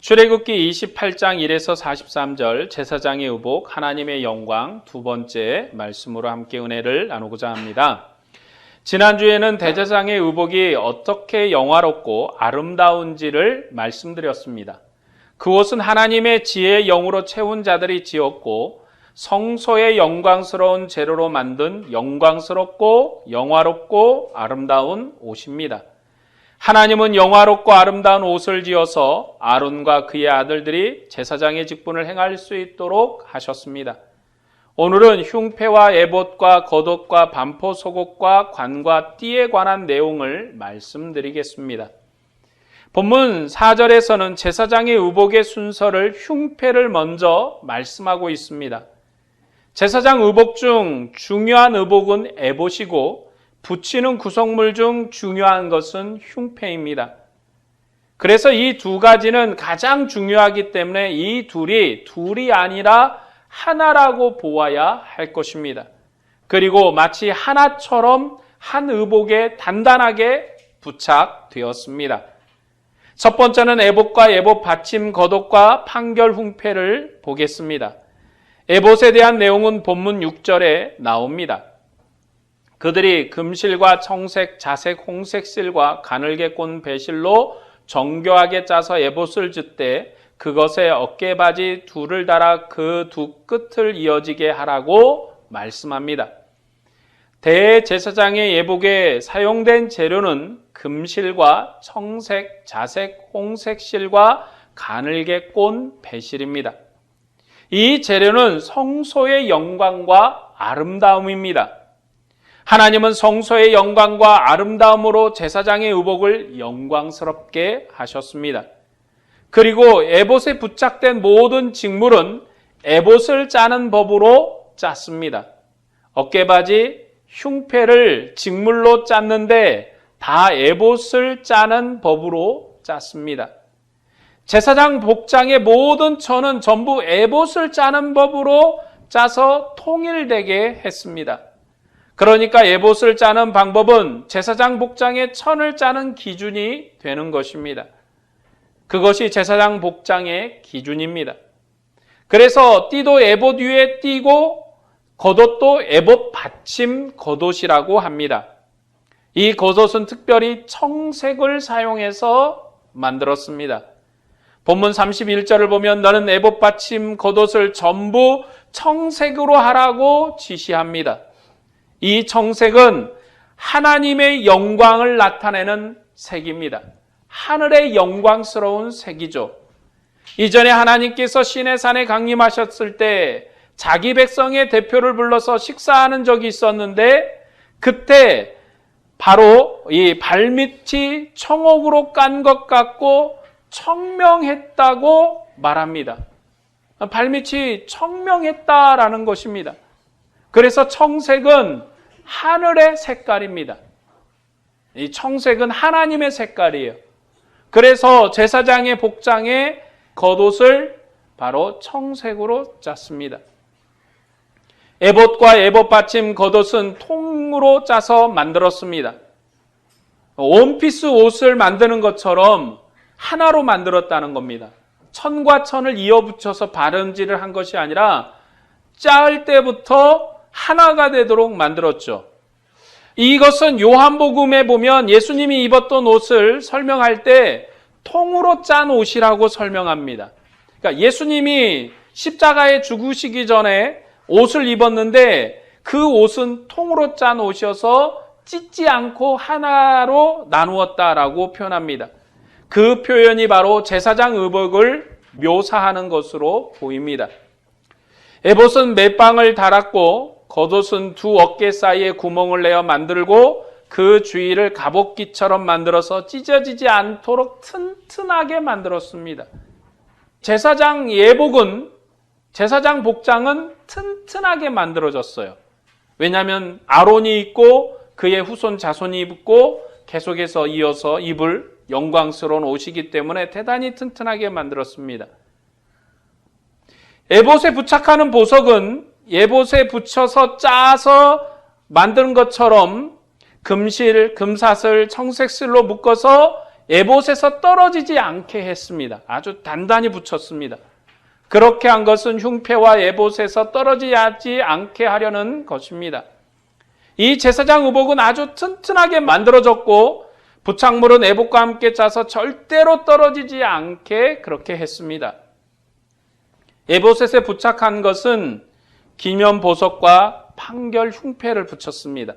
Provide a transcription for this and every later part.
출애굽기 28장 1에서 43절 제사장의 의복 하나님의 영광 두 번째 말씀으로 함께 은혜를 나누고자 합니다. 지난주에는 대제사장의 의복이 어떻게 영화롭고 아름다운지를 말씀드렸습니다. 그 옷은 하나님의 지혜의 영으로 채운 자들이 지었고 성소의 영광스러운 재료로 만든 영광스럽고 영화롭고 아름다운 옷입니다. 하나님은 영화롭고 아름다운 옷을 지어서 아론과 그의 아들들이 제사장의 직분을 행할 수 있도록 하셨습니다. 오늘은 흉패와 에봇과 겉옷과 반포 속옷과 관과 띠에 관한 내용을 말씀드리겠습니다. 본문 4절에서는 제사장의 의복의 순서를 흉패를 먼저 말씀하고 있습니다. 제사장 의복 중 중요한 의복은 에봇이고 붙이는 구성물 중 중요한 것은 흉패입니다. 그래서 이 두 가지는 가장 중요하기 때문에 이 둘이 아니라 하나라고 보아야 할 것입니다. 그리고 마치 하나처럼 한 의복에 단단하게 부착되었습니다. 첫 번째는 에봇과 에봇 받침 겉옷과 판결 흉패를 보겠습니다. 에봇에 대한 내용은 본문 6절에 나옵니다. 그들이 금실과 청색, 자색, 홍색 실과 가늘게 꼰 배실로 정교하게 짜서 에봇을 쥘때 그것에 어깨바지 둘을 달아 그 두 끝을 이어지게 하라고 말씀합니다. 대제사장의 예복에 사용된 재료는 금실과 청색, 자색, 홍색 실과 가늘게 꼰 배실입니다. 이 재료는 성소의 영광과 아름다움입니다. 하나님은 성소의 영광과 아름다움으로 제사장의 의복을 영광스럽게 하셨습니다. 그리고 에봇에 부착된 모든 직물은 에봇을 짜는 법으로 짰습니다. 어깨바지, 흉패를 직물로 짰는데 다 에봇을 짜는 법으로 짰습니다. 제사장 복장의 모든 천은 전부 에봇을 짜는 법으로 짜서 통일되게 했습니다. 그러니까 에봇을 짜는 방법은 제사장 복장의 천을 짜는 기준이 되는 것입니다. 그것이 제사장 복장의 기준입니다. 그래서 띠도 에봇 위에 띠고 겉옷도 에봇 받침 겉옷이라고 합니다. 이 겉옷은 특별히 청색을 사용해서 만들었습니다. 본문 31절을 보면 너는 에봇 받침 겉옷을 전부 청색으로 하라고 지시합니다. 이 청색은 하나님의 영광을 나타내는 색입니다. 하늘의 영광스러운 색이죠. 이전에 하나님께서 시내산에 강림하셨을 때 자기 백성의 대표를 불러서 식사하는 적이 있었는데 그때 바로 이 발밑이 청옥으로 깐 것 같고 청명했다고 말합니다. 발밑이 청명했다라는 것입니다. 그래서 청색은 하늘의 색깔입니다. 이 청색은 하나님의 색깔이에요. 그래서 제사장의 복장에 겉옷을 바로 청색으로 짰습니다. 에봇과 에봇 받침 겉옷은 통으로 짜서 만들었습니다. 원피스 옷을 만드는 것처럼 하나로 만들었다는 겁니다. 천과 천을 이어붙여서 바름질을 한 것이 아니라 짤 때부터 하나가 되도록 만들었죠. 이것은 요한복음에 보면 예수님이 입었던 옷을 설명할 때 통으로 짠 옷이라고 설명합니다. 그러니까 예수님이 십자가에 죽으시기 전에 옷을 입었는데 그 옷은 통으로 짠 옷이어서 찢지 않고 하나로 나누었다라고 표현합니다. 그 표현이 바로 제사장 의복을 묘사하는 것으로 보입니다. 에봇은 맷방을 달았고 겉옷은 두 어깨 사이에 구멍을 내어 만들고 그 주위를 갑옷기처럼 만들어서 찢어지지 않도록 튼튼하게 만들었습니다. 제사장 복장은 튼튼하게 만들어졌어요. 왜냐하면 아론이 입고 그의 후손 자손이 입고 계속해서 이어서 입을 영광스러운 옷이기 때문에 대단히 튼튼하게 만들었습니다. 에봇에 부착하는 보석은 에봇에 붙여서 짜서 만든 것처럼 금실, 금사슬, 청색실로 묶어서 에봇에서 떨어지지 않게 했습니다. 아주 단단히 붙였습니다. 그렇게 한 것은 흉패와 에봇에서 떨어지지 않게 하려는 것입니다. 이 제사장 의복은 아주 튼튼하게 만들어졌고 부착물은 에봇과 함께 짜서 절대로 떨어지지 않게 그렇게 했습니다. 에봇에 부착한 것은 기념보석과 판결 흉패를 붙였습니다.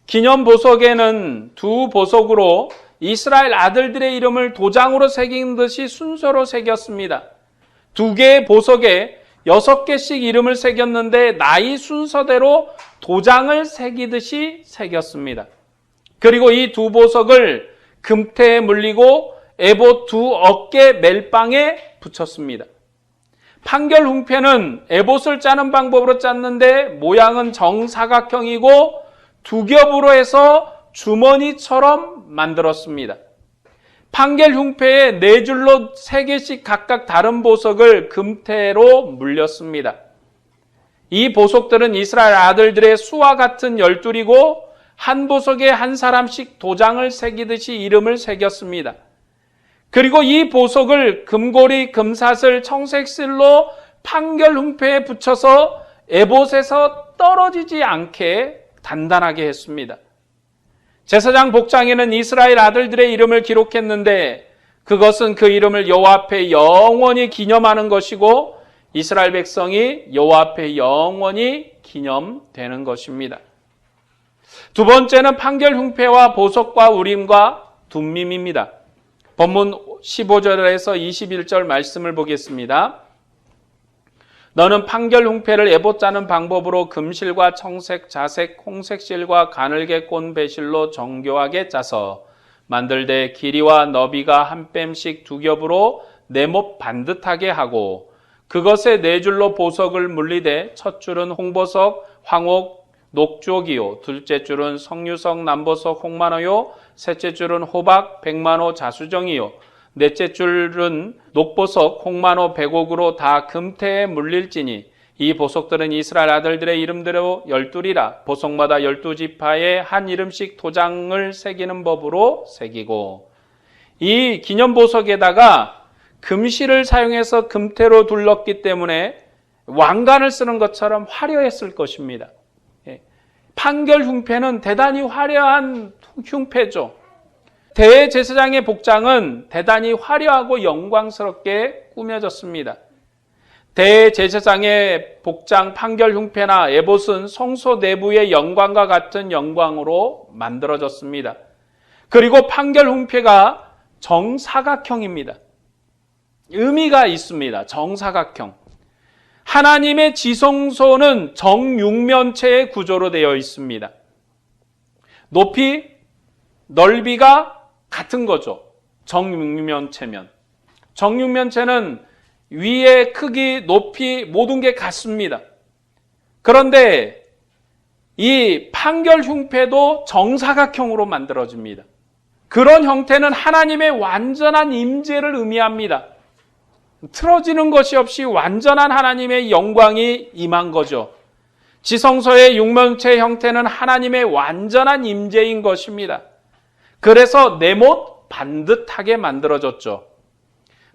기념보석에는 두 보석으로 이스라엘 아들들의 이름을 도장으로 새긴 듯이 순서로 새겼습니다. 두 개의 보석에 6개씩 이름을 새겼는데 나이 순서대로 도장을 새기듯이 새겼습니다. 그리고 이 두 보석을 금태에 물리고 에봇 두 어깨 멜빵에 붙였습니다. 판결 흉패는 에봇을 짜는 방법으로 짰는데 모양은 정사각형이고 두 겹으로 해서 주머니처럼 만들었습니다. 판결 흉패에 4줄로 3개씩 각각 다른 보석을 금태로 물렸습니다. 이 보석들은 이스라엘 아들들의 수와 같은 12이고 한 보석에 한 사람씩 도장을 새기듯이 이름을 새겼습니다. 그리고 이 보석을 금고리, 금사슬, 청색실로 판결 흉패에 붙여서 에봇에서 떨어지지 않게 단단하게 했습니다. 제사장 복장에는 이스라엘 아들들의 이름을 기록했는데 그것은 그 이름을 여호와 앞에 영원히 기념하는 것이고 이스라엘 백성이 여호와 앞에 영원히 기념되는 것입니다. 두 번째는 판결 흉패와 보석과 우림과 둠밈입니다. 본문 15절에서 21절 말씀을 보겠습니다. 너는 판결 흉패를 에봇 짜는 방법으로 금실과 청색, 자색, 홍색실과 가늘게 꼰 배실로 정교하게 짜서 만들되 길이와 너비가 한 뺨씩 두 겹으로 네못 반듯하게 하고 그것에 4줄로 보석을 물리되 첫 줄은 홍보석, 황옥, 녹주옥이요 둘째 줄은 석류석, 남보석, 홍만호요 셋째 줄은 호박, 백만호, 자수정이요 넷째 줄은 녹보석, 홍만호, 백옥으로 다 금태에 물릴지니 이 보석들은 이스라엘 아들들의 이름대로 12이라 보석마다 12지파에 한 이름씩 도장을 새기는 법으로 새기고 이 기념보석에다가 금실을 사용해서 금태로 둘렀기 때문에 왕관을 쓰는 것처럼 화려했을 것입니다. 판결 흉패는 대단히 화려한 흉패죠. 대제사장의 복장은 대단히 화려하고 영광스럽게 꾸며졌습니다. 대제사장의 복장 판결 흉패나 에봇은 성소 내부의 영광과 같은 영광으로 만들어졌습니다. 그리고 판결 흉패가 정사각형입니다. 의미가 있습니다. 정사각형. 하나님의 지성소는 정육면체의 구조로 되어 있습니다. 높이, 넓이가 같은 거죠. 정육면체면. 정육면체는 위의 크기, 높이 모든 게 같습니다. 그런데 이 판결 흉패도 정사각형으로 만들어집니다. 그런 형태는 하나님의 완전한 임재를 의미합니다. 틀어지는 것이 없이 완전한 하나님의 영광이 임한 거죠. 지성소의 육면체 형태는 하나님의 완전한 임재인 것입니다. 그래서 네못 반듯하게 만들어졌죠.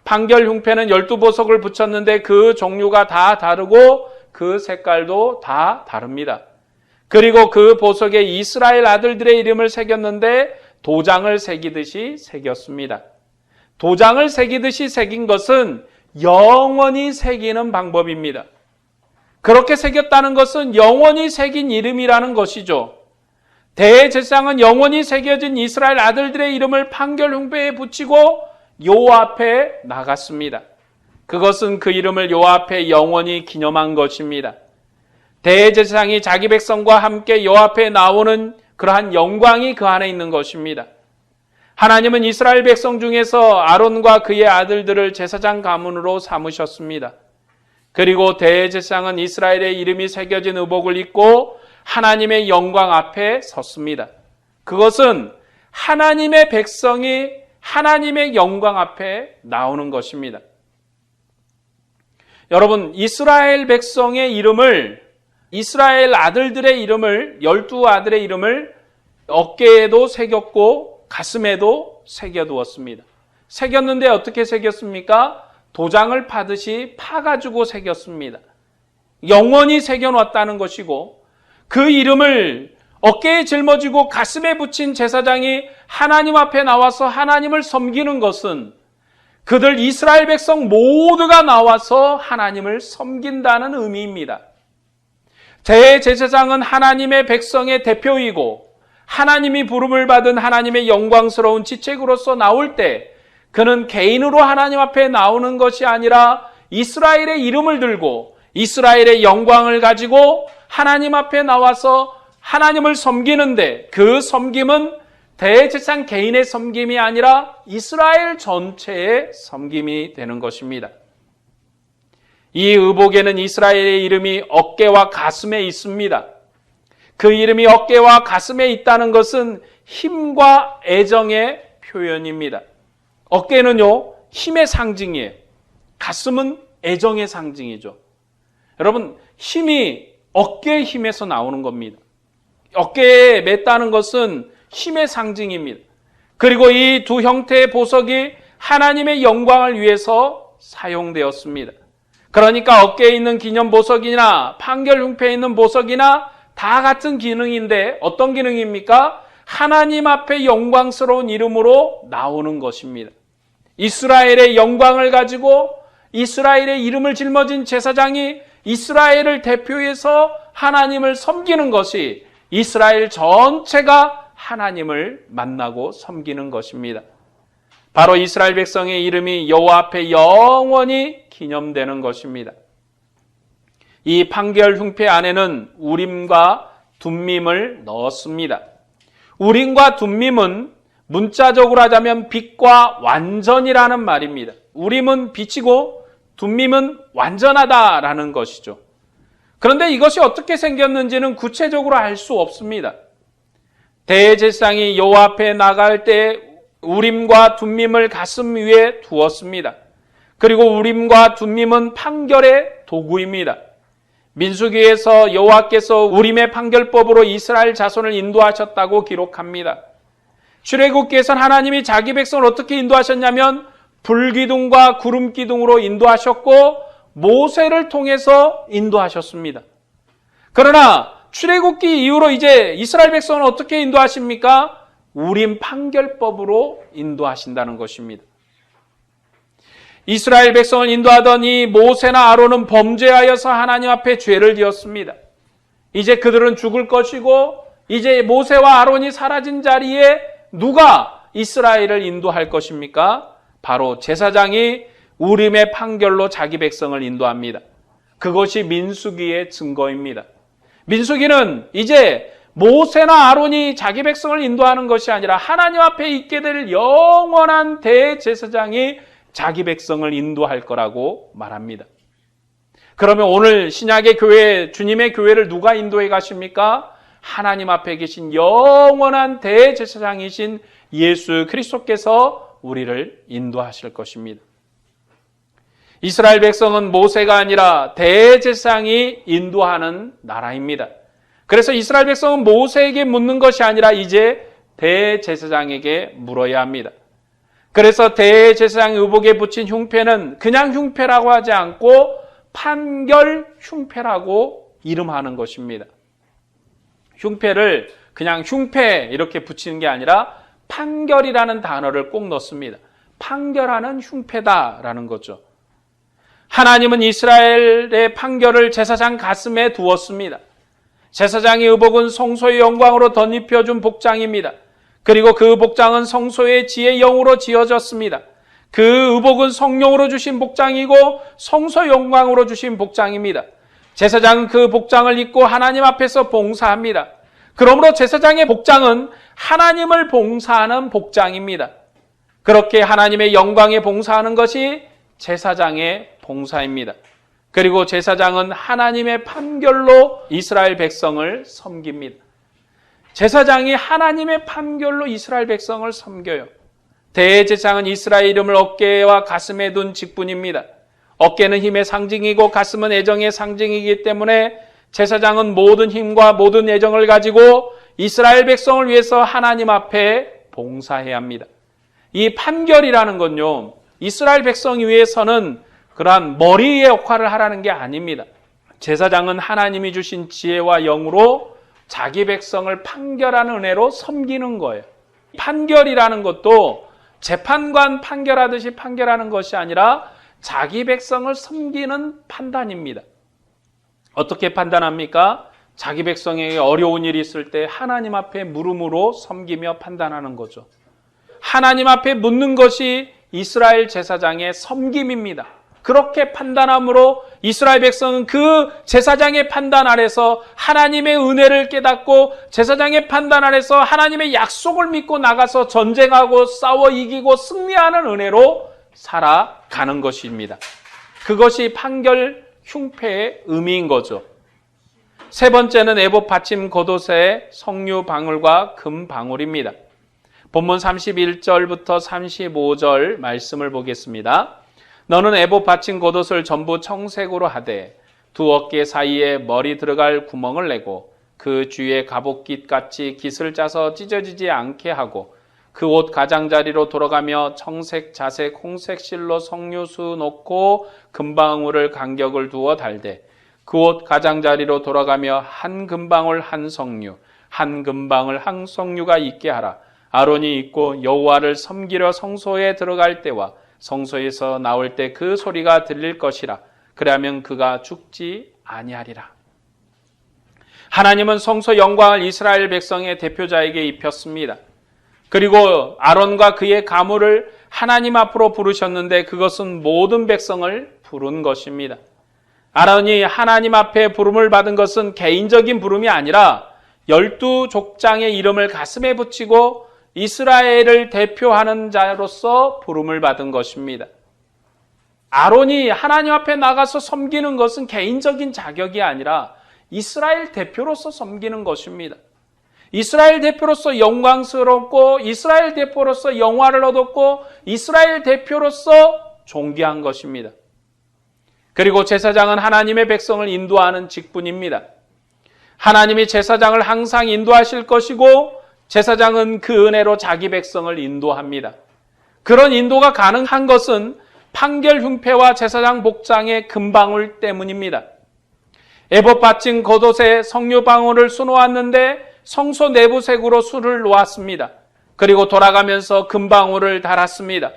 판결 흉패는 12보석을 붙였는데 그 종류가 다 다르고 그 색깔도 다 다릅니다. 그리고 그 보석에 이스라엘 아들들의 이름을 새겼는데 도장을 새기듯이 새겼습니다. 도장을 새기듯이 새긴 것은 영원히 새기는 방법입니다. 그렇게 새겼다는 것은 영원히 새긴 이름이라는 것이죠. 대제사장은 영원히 새겨진 이스라엘 아들들의 이름을 판결 흉패에 붙이고 여호와 앞에 나갔습니다. 그것은 그 이름을 여호와 앞에 영원히 기념한 것입니다. 대제사장이 자기 백성과 함께 여호와 앞에 나오는 그러한 영광이 그 안에 있는 것입니다. 하나님은 이스라엘 백성 중에서 아론과 그의 아들들을 제사장 가문으로 삼으셨습니다. 그리고 대제사장은 이스라엘의 이름이 새겨진 의복을 입고 하나님의 영광 앞에 섰습니다. 그것은 하나님의 백성이 하나님의 영광 앞에 나오는 것입니다. 여러분, 이스라엘 백성의 이름을, 이스라엘 아들들의 이름을, 12 아들의 이름을 어깨에도 새겼고 가슴에도 새겨두었습니다. 새겼는데 어떻게 새겼습니까? 도장을 파듯이 파가지고 새겼습니다. 영원히 새겨놨다는 것이고, 그 이름을 어깨에 짊어지고 가슴에 붙인 제사장이 하나님 앞에 나와서 하나님을 섬기는 것은 그들 이스라엘 백성 모두가 나와서 하나님을 섬긴다는 의미입니다. 대제사장은 하나님의 백성의 대표이고 하나님이 부름을 받은 하나님의 영광스러운 지체로서 나올 때 그는 개인으로 하나님 앞에 나오는 것이 아니라 이스라엘의 이름을 들고 이스라엘의 영광을 가지고 하나님 앞에 나와서 하나님을 섬기는데, 그 섬김은 대제사장 개인의 섬김이 아니라 이스라엘 전체의 섬김이 되는 것입니다. 이 의복에는 이스라엘의 이름이 어깨와 가슴에 있습니다. 그 이름이 어깨와 가슴에 있다는 것은 힘과 애정의 표현입니다. 어깨는요, 힘의 상징이에요. 가슴은 애정의 상징이죠. 여러분, 힘이 어깨의 힘에서 나오는 겁니다. 어깨에 맸다는 것은 힘의 상징입니다. 그리고 이 두 형태의 보석이 하나님의 영광을 위해서 사용되었습니다. 그러니까 어깨에 있는 기념보석이나 판결 흉패에 있는 보석이나 다 같은 기능인데 어떤 기능입니까? 하나님 앞에 영광스러운 이름으로 나오는 것입니다. 이스라엘의 영광을 가지고 이스라엘의 이름을 짊어진 제사장이 이스라엘을 대표해서 하나님을 섬기는 것이 이스라엘 전체가 하나님을 만나고 섬기는 것입니다. 바로 이스라엘 백성의 이름이 여호와 앞에 영원히 기념되는 것입니다. 이 판결 흉패 안에는 우림과 둠밈을 넣었습니다. 우림과 둠밈은 문자적으로 하자면 빛과 완전이라는 말입니다. 우림은 빛이고 둠밈은 완전하다라는 것이죠. 그런데 이것이 어떻게 생겼는지는 구체적으로 알 수 없습니다. 대제사장이 여호와 앞에 나갈 때 우림과 둠밈을 가슴 위에 두었습니다. 그리고 우림과 둠밈은 판결의 도구입니다. 민수기에서 여호와께서 우림의 판결법으로 이스라엘 자손을 인도하셨다고 기록합니다. 출애굽기에서는 하나님이 자기 백성을 어떻게 인도하셨냐면 불기둥과 구름기둥으로 인도하셨고 모세를 통해서 인도하셨습니다. 그러나 출애굽기 이후로 이제 이스라엘 백성은 어떻게 인도하십니까? 우림 판결법으로 인도하신다는 것입니다. 이스라엘 백성을 인도하던 이 모세나 아론은 범죄하여서 하나님 앞에 죄를 지었습니다. 이제 그들은 죽을 것이고 이제 모세와 아론이 사라진 자리에 누가 이스라엘을 인도할 것입니까? 바로 제사장이 우림의 판결로 자기 백성을 인도합니다. 그것이 민수기의 증거입니다. 민수기는 이제 모세나 아론이 자기 백성을 인도하는 것이 아니라 하나님 앞에 있게 될 영원한 대제사장이 자기 백성을 인도할 거라고 말합니다. 그러면 오늘 신약의 교회, 주님의 교회를 누가 인도해 가십니까? 하나님 앞에 계신 영원한 대제사장이신 예수 그리스도께서 우리를 인도하실 것입니다. 이스라엘 백성은 모세가 아니라 대제사장이 인도하는 나라입니다. 그래서 이스라엘 백성은 모세에게 묻는 것이 아니라 이제 대제사장에게 물어야 합니다. 그래서 대제사장 의복에 붙인 흉패는 그냥 흉패라고 하지 않고 판결 흉패라고 이름하는 것입니다. 흉패를 그냥 흉패 이렇게 붙이는 게 아니라 판결이라는 단어를 꼭 넣습니다. 판결하는 흉패다라는 거죠. 하나님은 이스라엘의 판결을 제사장 가슴에 두었습니다. 제사장의 의복은 성소의 영광으로 덧입혀준 복장입니다. 그리고 그 복장은 성소의 지혜의 영으로 지어졌습니다. 그 의복은 성령으로 주신 복장이고 성소 영광으로 주신 복장입니다. 제사장은 그 복장을 입고 하나님 앞에서 봉사합니다. 그러므로 제사장의 복장은 하나님을 봉사하는 복장입니다. 그렇게 하나님의 영광에 봉사하는 것이 제사장의 봉사입니다. 그리고 제사장은 하나님의 판결로 이스라엘 백성을 섬깁니다. 제사장이 하나님의 판결로 이스라엘 백성을 섬겨요. 대제사장은 이스라엘 이름을 어깨와 가슴에 둔 직분입니다. 어깨는 힘의 상징이고 가슴은 애정의 상징이기 때문에 제사장은 모든 힘과 모든 애정을 가지고 이스라엘 백성을 위해서 하나님 앞에 봉사해야 합니다. 이 판결이라는 건요, 이스라엘 백성 위해서는 그러한 머리의 역할을 하라는 게 아닙니다. 제사장은 하나님이 주신 지혜와 영으로 자기 백성을 판결하는 은혜로 섬기는 거예요. 판결이라는 것도 재판관 판결하듯이 판결하는 것이 아니라 자기 백성을 섬기는 판단입니다. 어떻게 판단합니까? 자기 백성에게 어려운 일이 있을 때 하나님 앞에 물음으로 섬기며 판단하는 거죠. 하나님 앞에 묻는 것이 이스라엘 제사장의 섬김입니다. 그렇게 판단함으로 이스라엘 백성은 그 제사장의 판단 아래서 하나님의 은혜를 깨닫고 제사장의 판단 아래서 하나님의 약속을 믿고 나가서 전쟁하고 싸워 이기고 승리하는 은혜로 살아가는 것입니다. 그것이 판결 흉패의 의미인 거죠. 세 번째는 애봇 받침 겉옷의 성류 방울과 금 방울입니다. 본문 31절부터 35절 말씀을 보겠습니다. 너는 애봇 받침 겉옷을 전부 청색으로 하되 두 어깨 사이에 머리 들어갈 구멍을 내고 그 주위에 갑옷깃 같이 깃을 짜서 찢어지지 않게 하고 그 옷 가장자리로 돌아가며 청색, 자색, 홍색 실로 성류수 놓고 금방울을 간격을 두어 달되 그 옷 가장자리로 돌아가며 한 금방울 한 성류, 한 금방울 한 성류가 있게 하라. 아론이 입고 여호와를 섬기려 성소에 들어갈 때와 성소에서 나올 때 그 소리가 들릴 것이라. 그러면 그가 죽지 아니하리라. 하나님은 성소 영광을 이스라엘 백성의 대표자에게 입혔습니다. 그리고 아론과 그의 가문을 하나님 앞으로 부르셨는데 그것은 모든 백성을 부른 것입니다. 아론이 하나님 앞에 부름을 받은 것은 개인적인 부름이 아니라 12족장의 이름을 가슴에 붙이고 이스라엘을 대표하는 자로서 부름을 받은 것입니다. 아론이 하나님 앞에 나가서 섬기는 것은 개인적인 자격이 아니라 이스라엘 대표로서 섬기는 것입니다. 이스라엘 대표로서 영광스럽고 이스라엘 대표로서 영화를 얻었고 이스라엘 대표로서 존귀한 것입니다. 그리고 제사장은 하나님의 백성을 인도하는 직분입니다. 하나님이 제사장을 항상 인도하실 것이고 제사장은 그 은혜로 자기 백성을 인도합니다. 그런 인도가 가능한 것은 판결 흉패와 제사장 복장의 금방울 때문입니다. 애봇 받침 겉옷에 성류 방울을 수놓았는데 성소 내부색으로 수를 놓았습니다. 그리고 돌아가면서 금방울을 달았습니다.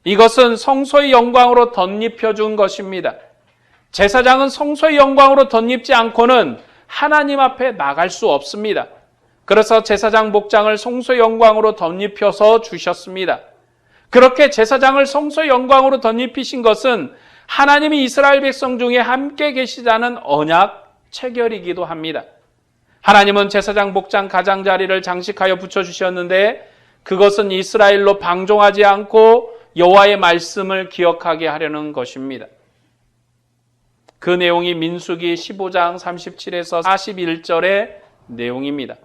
이것은 성소의 영광으로 덧입혀 준 것입니다. 제사장은 성소의 영광으로 덧입지 않고는 하나님 앞에 나갈 수 없습니다. 그래서 제사장 복장을 성소의 영광으로 덧입혀서 주셨습니다. 그렇게 제사장을 성소의 영광으로 덧입히신 것은 하나님이 이스라엘 백성 중에 함께 계시자는 언약 체결이기도 합니다. 하나님은 제사장 복장 가장자리를 장식하여 붙여주셨는데 그것은 이스라엘로 방종하지 않고 여호와의 말씀을 기억하게 하려는 것입니다. 그 내용이 민수기 15장 37에서 41절의 내용입니다.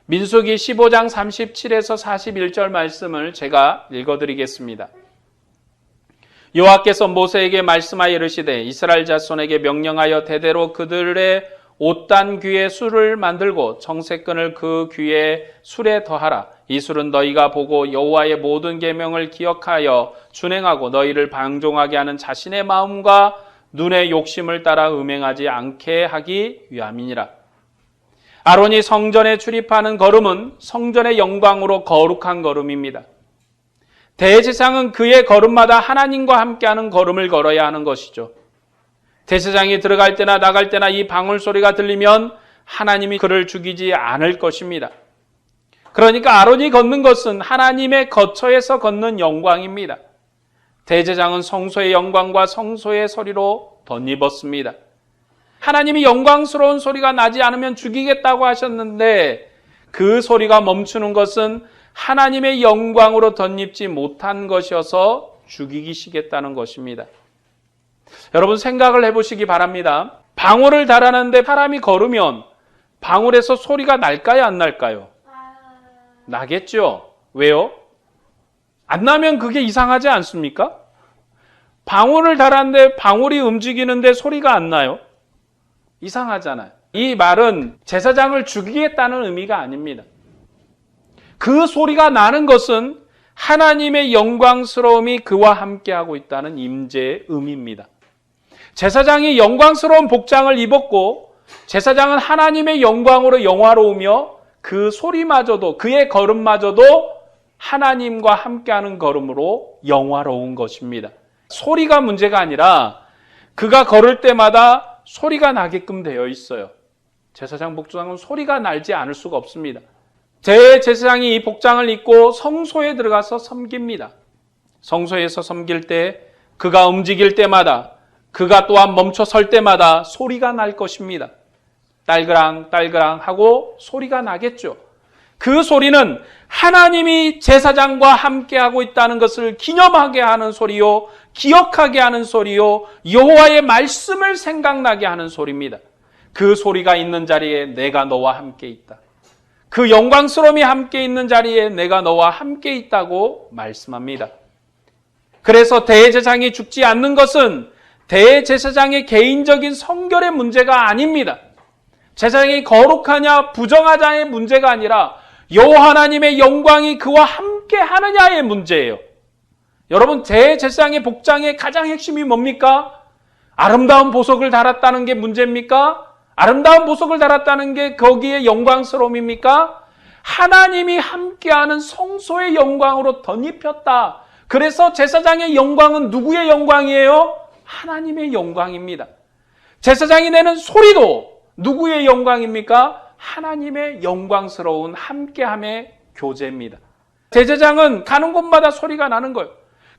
민수기 15장 37에서 41절 말씀을 제가 읽어드리겠습니다. 여호와께서 모세에게 말씀하여 이르시되 이스라엘 자손에게 명령하여 대대로 그들의 옷단 귀에 술을 만들고 청색끈을 그 귀에 술에 더하라. 이 술은 너희가 보고 여호와의 모든 계명을 기억하여 준행하고 너희를 방종하게 하는 자신의 마음과 눈의 욕심을 따라 음행하지 않게 하기 위함이니라. 아론이 성전에 출입하는 걸음은 성전의 영광으로 거룩한 걸음입니다. 대제사장은 그의 걸음마다 하나님과 함께하는 걸음을 걸어야 하는 것이죠. 대제사장이 들어갈 때나 나갈 때나 이 방울 소리가 들리면 하나님이 그를 죽이지 않을 것입니다. 그러니까 아론이 걷는 것은 하나님의 거처에서 걷는 영광입니다. 대제사장은 성소의 영광과 성소의 소리로 덧입었습니다. 하나님이 영광스러운 소리가 나지 않으면 죽이겠다고 하셨는데 그 소리가 멈추는 것은 하나님의 영광으로 덧입지 못한 것이어서 죽이시겠다는 것입니다. 여러분 생각을 해보시기 바랍니다. 방울을 달았는데 사람이 걸으면 방울에서 소리가 날까요? 안 날까요? 나겠죠. 왜요? 안 나면 그게 이상하지 않습니까? 방울을 달았는데 방울이 움직이는데 소리가 안 나요? 이상하잖아요. 이 말은 제사장을 죽이겠다는 의미가 아닙니다. 그 소리가 나는 것은 하나님의 영광스러움이 그와 함께하고 있다는 임재의 의미입니다. 제사장이 영광스러운 복장을 입었고 제사장은 하나님의 영광으로 영화로우며 그 소리마저도, 그의 걸음마저도 하나님과 함께하는 걸음으로 영화로운 것입니다. 소리가 문제가 아니라 그가 걸을 때마다 소리가 나게끔 되어 있어요. 제사장 복장은 소리가 나지 않을 수가 없습니다. 대제사장이 이 복장을 입고 성소에 들어가서 섬깁니다. 성소에서 섬길 때 그가 움직일 때마다, 그가 또한 멈춰 설 때마다 소리가 날 것입니다. 딸그랑 딸그랑 하고 소리가 나겠죠. 그 소리는 하나님이 제사장과 함께하고 있다는 것을 기념하게 하는 소리요, 기억하게 하는 소리요, 여호와의 말씀을 생각나게 하는 소리입니다. 그 소리가 있는 자리에 내가 너와 함께 있다. 그 영광스러움이 함께 있는 자리에 내가 너와 함께 있다고 말씀합니다. 그래서 대제사장이 죽지 않는 것은 대제사장의 개인적인 성결의 문제가 아닙니다. 제사장이 거룩하냐 부정하냐의 문제가 아니라 여호와 하나님의 영광이 그와 함께 하느냐의 문제예요. 여러분, 대제사장의 복장의 가장 핵심이 뭡니까? 아름다운 보석을 달았다는 게 문제입니까? 아름다운 보석을 달았다는 게 거기에 영광스러움입니까? 하나님이 함께하는 성소의 영광으로 덧입혔다. 그래서 제사장의 영광은 누구의 영광이에요? 하나님의 영광입니다. 제사장이 내는 소리도 누구의 영광입니까? 하나님의 영광스러운 함께함의 교제입니다. 대제사장은 가는 곳마다 소리가 나는 거예요.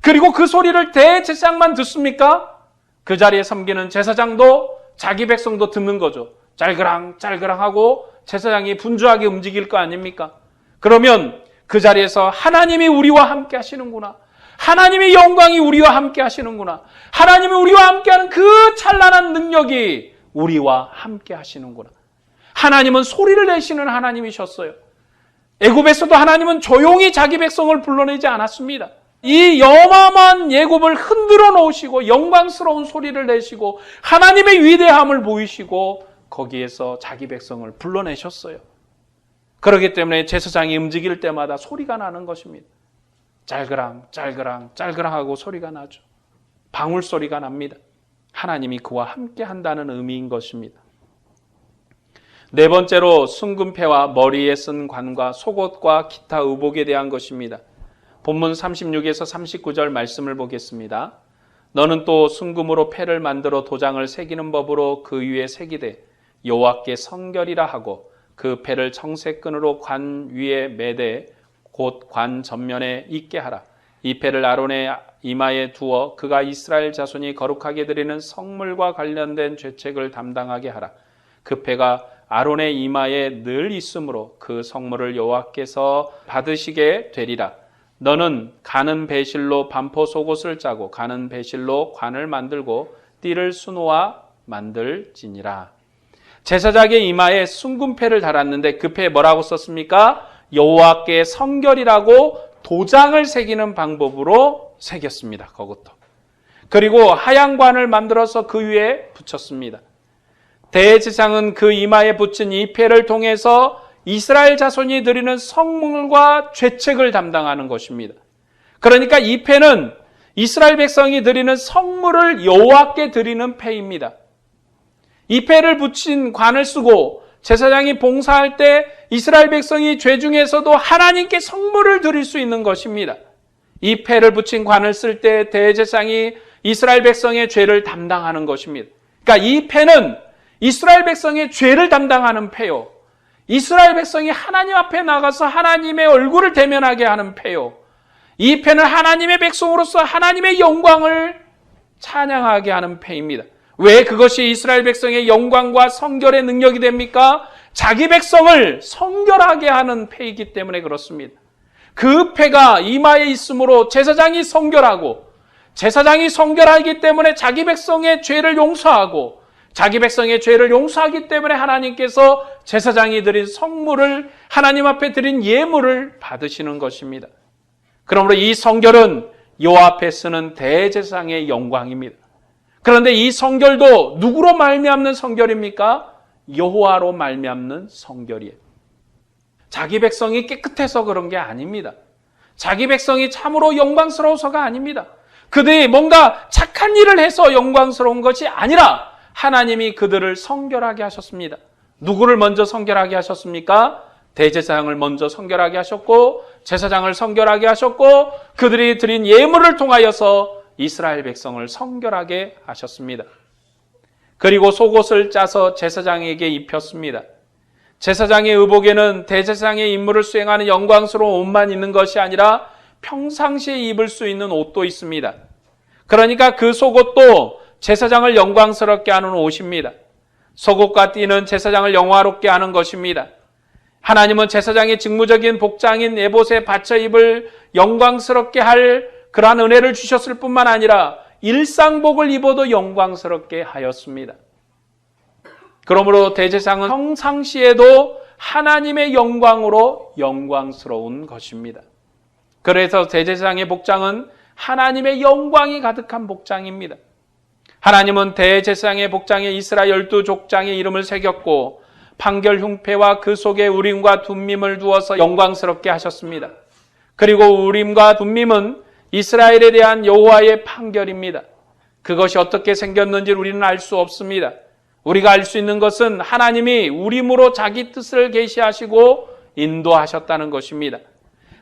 그리고 그 소리를 대제사장만 듣습니까? 그 자리에 섬기는 제사장도 자기 백성도 듣는 거죠. 짤그랑 짤그랑 하고 제사장이 분주하게 움직일 거 아닙니까? 그러면 그 자리에서 하나님이 우리와 함께 하시는구나. 하나님의 영광이 우리와 함께 하시는구나. 하나님이 우리와 함께하는 그 찬란한 능력이 우리와 함께 하시는구나. 하나님은 소리를 내시는 하나님이셨어요. 애굽에서도 하나님은 조용히 자기 백성을 불러내지 않았습니다. 이 어마어마한 애굽을 흔들어 놓으시고 영광스러운 소리를 내시고 하나님의 위대함을 보이시고 거기에서 자기 백성을 불러내셨어요. 그렇기 때문에 제사장이 움직일 때마다 소리가 나는 것입니다. 짤그랑 짤그랑 짤그랑 하고 소리가 나죠. 방울 소리가 납니다. 하나님이 그와 함께 한다는 의미인 것입니다. 네 번째로 순금패와 머리에 쓴 관과 속옷과 기타 의복에 대한 것입니다. 본문 36에서 39절 말씀을 보겠습니다. 너는 또 순금으로 패를 만들어 도장을 새기는 법으로 그 위에 새기되 여호와께 성결이라 하고 그 패를 청색끈으로 관 위에 매되 곧 관 전면에 있게 하라. 이 패를 아론의 이마에 두어 그가 이스라엘 자손이 거룩하게 드리는 성물과 관련된 죄책을 담당하게 하라. 그 패가 아론의 이마에 늘 있으므로 그 성물을 여호와께서 받으시게 되리라. 너는 가는 배실로 반포 속옷을 짜고 가는 배실로 관을 만들고 띠를 수놓아 만들지니라. 제사장의 이마에 순금패를 달았는데 그 패에 뭐라고 썼습니까? 여호와께 성결이라고 도장을 새기는 방법으로 새겼습니다. 그것도. 그리고 하얀 관을 만들어서 그 위에 붙였습니다. 대제사장은 그 이마에 붙인 이 패를 통해서 이스라엘 자손이 드리는 성물과 죄책을 담당하는 것입니다. 그러니까 이 패는 이스라엘 백성이 드리는 성물을 여호와께 드리는 패입니다. 이 패를 붙인 관을 쓰고 제사장이 봉사할 때 이스라엘 백성이 죄 중에서도 하나님께 성물을 드릴 수 있는 것입니다. 이 패를 붙인 관을 쓸 때 대제사장이 이스라엘 백성의 죄를 담당하는 것입니다. 그러니까 이 패는 이스라엘 백성의 죄를 담당하는 패요. 이스라엘 백성이 하나님 앞에 나가서 하나님의 얼굴을 대면하게 하는 패요. 이 패는 하나님의 백성으로서 하나님의 영광을 찬양하게 하는 패입니다. 왜 그것이 이스라엘 백성의 영광과 성결의 능력이 됩니까? 자기 백성을 성결하게 하는 패이기 때문에 그렇습니다. 그 패가 이마에 있으므로 제사장이 성결하고 제사장이 성결하기 때문에 자기 백성의 죄를 용서하고 자기 백성의 죄를 용서하기 때문에 하나님께서 제사장이 드린 성물을 하나님 앞에 드린 예물을 받으시는 것입니다. 그러므로 이 성결은 여호와 앞에 쓰는 대제사장의 영광입니다. 그런데 이 성결도 누구로 말미암는 성결입니까? 여호와로 말미암는 성결이에요. 자기 백성이 깨끗해서 그런 게 아닙니다. 자기 백성이 참으로 영광스러워서가 아닙니다. 그들이 뭔가 착한 일을 해서 영광스러운 것이 아니라 하나님이 그들을 성결하게 하셨습니다. 누구를 먼저 성결하게 하셨습니까? 대제사장을 먼저 성결하게 하셨고 제사장을 성결하게 하셨고 그들이 드린 예물을 통하여서 이스라엘 백성을 성결하게 하셨습니다. 그리고 속옷을 짜서 제사장에게 입혔습니다. 제사장의 의복에는 대제사장의 임무를 수행하는 영광스러운 옷만 있는 것이 아니라 평상시에 입을 수 있는 옷도 있습니다. 그러니까 그 속옷도 제사장을 영광스럽게 하는 옷입니다. 속옷과 띠는 제사장을 영화롭게 하는 것입니다. 하나님은 제사장의 직무적인 복장인 에봇에 받쳐 입을 영광스럽게 할 그러한 은혜를 주셨을 뿐만 아니라 일상복을 입어도 영광스럽게 하였습니다. 그러므로 대제사장은 평상시에도 하나님의 영광으로 영광스러운 것입니다. 그래서 대제사장의 복장은 하나님의 영광이 가득한 복장입니다. 하나님은 대제사장의 복장에 이스라엘 12족장의 이름을 새겼고 판결 흉패와 그 속에 우림과 둠밈을 두어서 영광스럽게 하셨습니다. 그리고 우림과 둠밈은 이스라엘에 대한 여호와의 판결입니다. 그것이 어떻게 생겼는지 우리는 알 수 없습니다. 우리가 알 수 있는 것은 하나님이 우림으로 자기 뜻을 계시하시고 인도하셨다는 것입니다.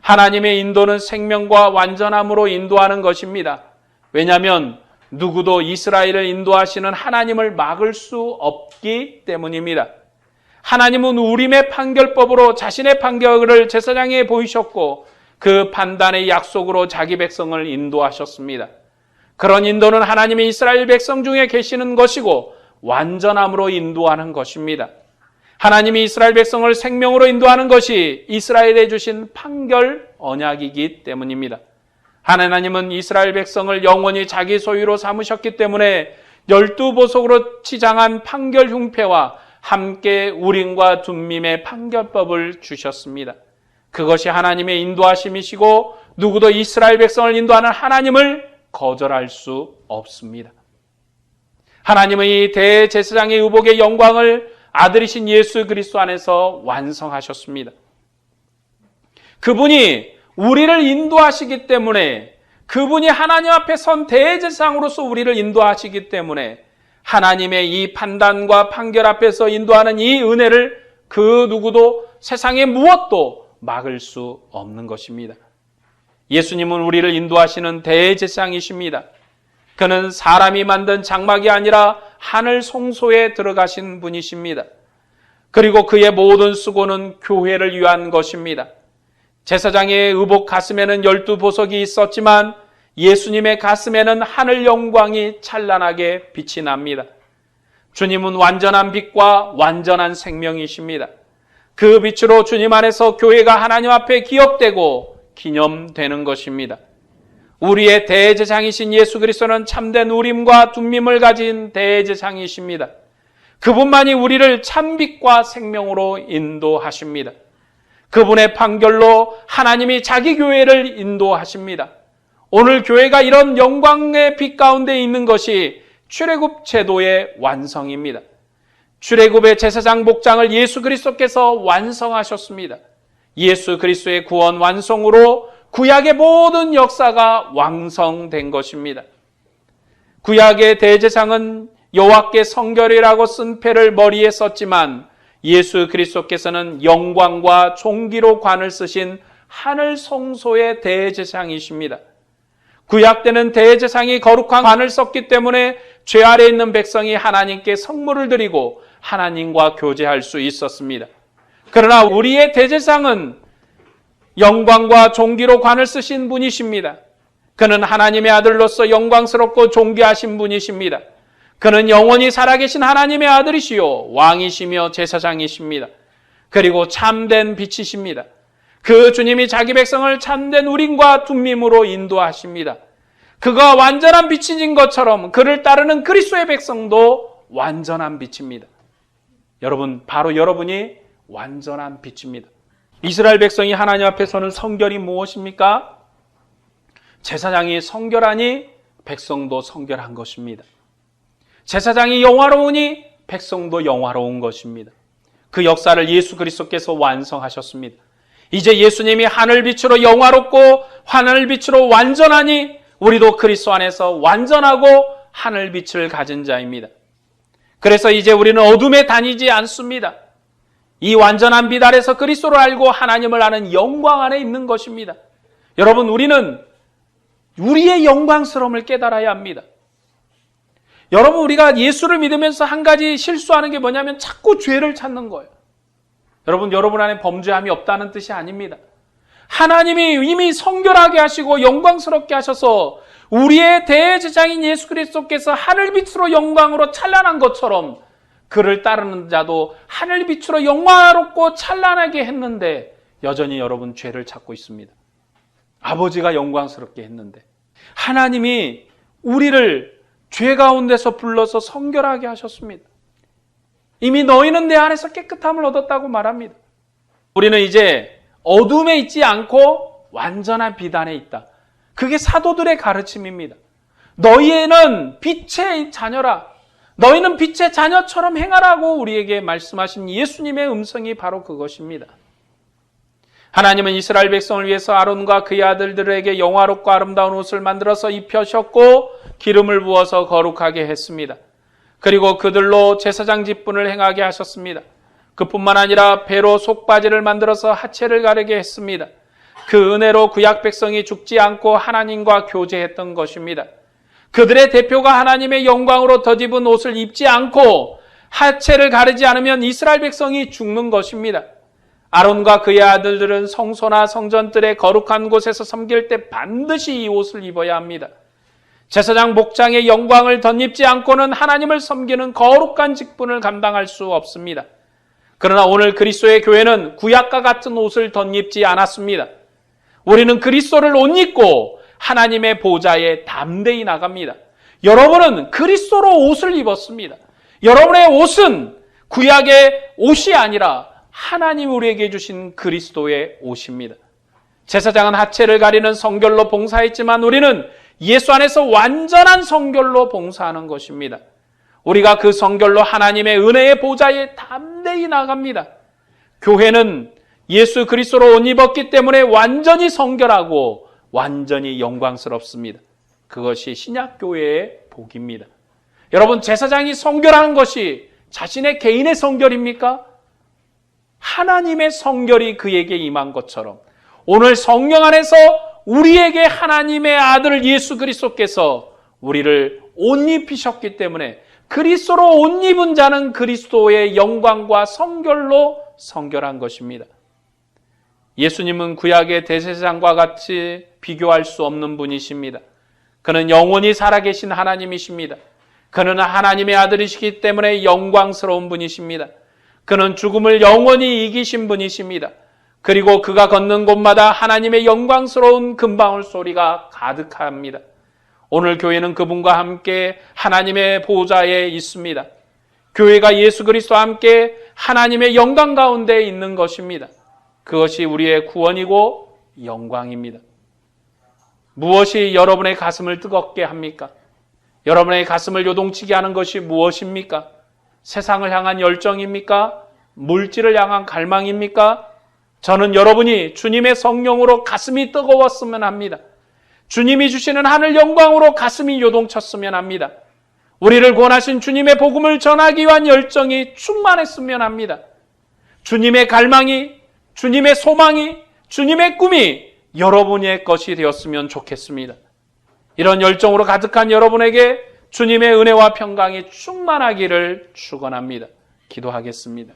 하나님의 인도는 생명과 완전함으로 인도하는 것입니다. 왜냐하면 누구도 이스라엘을 인도하시는 하나님을 막을 수 없기 때문입니다. 하나님은 우림의 판결법으로 자신의 판결을 제사장에 보이셨고 그 판단의 약속으로 자기 백성을 인도하셨습니다. 그런 인도는 하나님이 이스라엘 백성 중에 계시는 것이고 완전함으로 인도하는 것입니다. 하나님이 이스라엘 백성을 생명으로 인도하는 것이 이스라엘에 주신 판결 언약이기 때문입니다. 하나님은 이스라엘 백성을 영원히 자기 소유로 삼으셨기 때문에 12보석으로 치장한 판결 흉패와 함께 우림과 둠밈의 판결법을 주셨습니다. 그것이 하나님의 인도하심이시고 누구도 이스라엘 백성을 인도하는 하나님을 거절할 수 없습니다. 하나님은 이 대제사장의 의복의 영광을 아들이신 예수 그리스도 안에서 완성하셨습니다. 그분이 우리를 인도하시기 때문에 그분이 하나님 앞에 선 대제사장으로서 우리를 인도하시기 때문에 하나님의 이 판단과 판결 앞에서 인도하는 이 은혜를 그 누구도 세상의 무엇도 막을 수 없는 것입니다. 예수님은 우리를 인도하시는 대제사장이십니다. 그는 사람이 만든 장막이 아니라 하늘 성소에 들어가신 분이십니다. 그리고 그의 모든 수고는 교회를 위한 것입니다. 제사장의 의복 가슴에는 12보석이 있었지만 예수님의 가슴에는 하늘 영광이 찬란하게 빛이 납니다. 주님은 완전한 빛과 완전한 생명이십니다. 그 빛으로 주님 안에서 교회가 하나님 앞에 기억되고 기념되는 것입니다. 우리의 대제사장이신 예수 그리스도는 참된 우림과 둠밈을 가진 대제사장이십니다. 그분만이 우리를 참빛과 생명으로 인도하십니다. 그분의 판결로 하나님이 자기 교회를 인도하십니다. 오늘 교회가 이런 영광의 빛 가운데 있는 것이 출애굽 제도의 완성입니다. 출애굽의 제사장 복장을 예수 그리스도께서 완성하셨습니다. 예수 그리스도의 구원 완성으로 구약의 모든 역사가 완성된 것입니다. 구약의 대제사장은 여호와께 성결이라고 쓴 패를 머리에 썼지만 예수 그리스도께서는 영광과 존귀로 관을 쓰신 하늘 성소의 대제사장이십니다. 구약 때는 대제사장이 거룩한 관을 썼기 때문에 죄 아래 있는 백성이 하나님께 성물을 드리고 하나님과 교제할 수 있었습니다. 그러나 우리의 대제사장은 영광과 존귀로 관을 쓰신 분이십니다. 그는 하나님의 아들로서 영광스럽고 존귀하신 분이십니다. 그는 영원히 살아계신 하나님의 아들이시요 왕이시며 제사장이십니다. 그리고 참된 빛이십니다. 그 주님이 자기 백성을 참된 우림과 둠밈으로 인도하십니다. 그가 완전한 빛인 것처럼 그를 따르는 그리스도의 백성도 완전한 빛입니다. 여러분, 바로 여러분이 완전한 빛입니다. 이스라엘 백성이 하나님 앞에 서는 성결이 무엇입니까? 제사장이 성결하니 백성도 성결한 것입니다. 제사장이 영화로우니 백성도 영화로운 것입니다. 그 역사를 예수 그리스도께서 완성하셨습니다. 이제 예수님이 하늘빛으로 영화롭고 하늘빛으로 완전하니 우리도 그리스도 안에서 완전하고 하늘빛을 가진 자입니다. 그래서 이제 우리는 어둠에 다니지 않습니다. 이 완전한 빛 아래서 그리스도를 알고 하나님을 아는 영광 안에 있는 것입니다. 여러분, 우리는 우리의 영광스러움을 깨달아야 합니다. 여러분, 우리가 예수를 믿으면서 한 가지 실수하는 게 뭐냐면 자꾸 죄를 찾는 거예요. 여러분 안에 범죄함이 없다는 뜻이 아닙니다. 하나님이 이미 성결하게 하시고 영광스럽게 하셔서 우리의 대제사장인 예수 그리스도께서 하늘빛으로 영광으로 찬란한 것처럼 그를 따르는 자도 하늘빛으로 영화롭고 찬란하게 했는데 여전히 여러분 죄를 찾고 있습니다. 아버지가 영광스럽게 했는데 하나님이 우리를 죄 가운데서 불러서 성결하게 하셨습니다. 이미 너희는 내 안에서 깨끗함을 얻었다고 말합니다. 우리는 이제 어둠에 있지 않고 완전한 빛 안에 있다. 그게 사도들의 가르침입니다. 너희는 빛의 자녀라. 너희는 빛의 자녀처럼 행하라고 우리에게 말씀하신 예수님의 음성이 바로 그것입니다. 하나님은 이스라엘 백성을 위해서 아론과 그의 아들들에게 영화롭고 아름다운 옷을 만들어서 입혀셨고 기름을 부어서 거룩하게 했습니다. 그리고 그들로 제사장 직분을 행하게 하셨습니다. 그뿐만 아니라 배로 속바지를 만들어서 하체를 가르게 했습니다. 그 은혜로 구약 백성이 죽지 않고 하나님과 교제했던 것입니다. 그들의 대표가 하나님의 영광으로 덧입은 옷을 입지 않고 하체를 가르지 않으면 이스라엘 백성이 죽는 것입니다. 아론과 그의 아들들은 성소나 성전들의 거룩한 곳에서 섬길 때 반드시 이 옷을 입어야 합니다. 제사장 목장의 영광을 덧입지 않고는 하나님을 섬기는 거룩한 직분을 감당할 수 없습니다. 그러나 오늘 그리스도의 교회는 구약과 같은 옷을 덧입지 않았습니다. 우리는 그리스도를 옷 입고 하나님의 보좌에 담대히 나갑니다. 여러분은 그리스도로 옷을 입었습니다. 여러분의 옷은 구약의 옷이 아니라 하나님 우리에게 주신 그리스도의 옷입니다. 제사장은 하체를 가리는 성결로 봉사했지만 우리는 예수 안에서 완전한 성결로 봉사하는 것입니다. 우리가 그 성결로 하나님의 은혜의 보좌에 담대히 나갑니다. 교회는 예수 그리스도로 옷 입었기 때문에 완전히 성결하고 완전히 영광스럽습니다. 그것이 신약교회의 복입니다. 여러분, 제사장이 성결한 것이 자신의 개인의 성결입니까? 하나님의 성결이 그에게 임한 것처럼 오늘 성령 안에서 우리에게 하나님의 아들 예수 그리스도께서 우리를 옷 입히셨기 때문에 그리스도로 옷 입은 자는 그리스도의 영광과 성결로 성결한 것입니다. 예수님은 구약의 대제사장과 같이 비교할 수 없는 분이십니다. 그는 영원히 살아계신 하나님이십니다. 그는 하나님의 아들이시기 때문에 영광스러운 분이십니다. 그는 죽음을 영원히 이기신 분이십니다. 그리고 그가 걷는 곳마다 하나님의 영광스러운 금방울 소리가 가득합니다. 오늘 교회는 그분과 함께 하나님의 보좌에 있습니다. 교회가 예수 그리스도와 함께 하나님의 영광 가운데 있는 것입니다. 그것이 우리의 구원이고 영광입니다. 무엇이 여러분의 가슴을 뜨겁게 합니까? 여러분의 가슴을 요동치게 하는 것이 무엇입니까? 세상을 향한 열정입니까? 물질을 향한 갈망입니까? 저는 여러분이 주님의 성령으로 가슴이 뜨거웠으면 합니다. 주님이 주시는 하늘 영광으로 가슴이 요동쳤으면 합니다. 우리를 구원하신 주님의 복음을 전하기 위한 열정이 충만했으면 합니다. 주님의 갈망이, 주님의 소망이, 주님의 꿈이 여러분의 것이 되었으면 좋겠습니다. 이런 열정으로 가득한 여러분에게 주님의 은혜와 평강이 충만하기를 축원합니다. 기도하겠습니다.